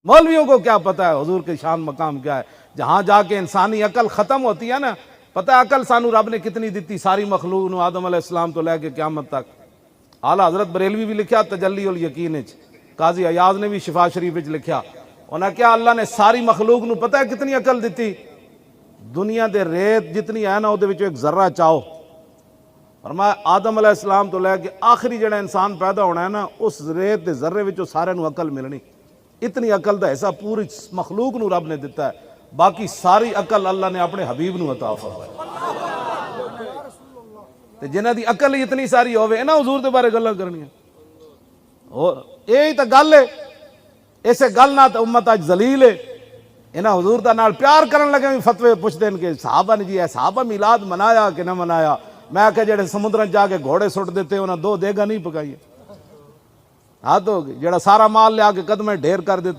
मौलवियों को क्या पता है हुजूर के शान मकाम क्या है। जहां जाके इंसानी अकल खत्म होती है ना, पता है अकल सानू रब ने कितनी दी, सारी मखलूक नू आदम अलैहिस्सलाम तो लैके क़यामत तक। आला हजरत बरेलवी भी लिखा तजल्ली उल यकीन, काजी अयाज ने भी शिफा शरीफ लिखा, उन्हें क्या अल्लाह ने सारी मखलूक नू पता है कितनी अकल दी। दुनिया दे रेत जितनी है ना, उहदे एक जर्रा चाहो, फरमाया आदम अलैहिस्सलाम तो लैके आखिरी जड़ा इंसान पैदा होना है ना, उस रेत के जर्रे विचों सारे नू अकल मिलनी। इतनी अकल का हिस्सा पूरी मखलूक नू रब ने दिता है। बाकी सारी अकल अल्लाह ने अपने हबीब नू अता फरमाई। जिन्हां दी अकल ही इतनी सारी होवे ना, हुजूर दे बारे गल्लां करनियां, यही तो गल है। इस गल ना तो उम्मत अज जलील है। इन्हां हुजूर दा नाल प्यार करन लगे भी फतवे पुछदे हैं कि साहबा ने जी है साहबा मिलाद मनाया कि ना मनाया। मैं आख्या जेड़े समुद्र जाके घोड़े सुट देते उन्हें 2 देगा नहीं पकाई, हद हो गई। जेड़ा सारा माल लिया के कदमें ढेर कर देता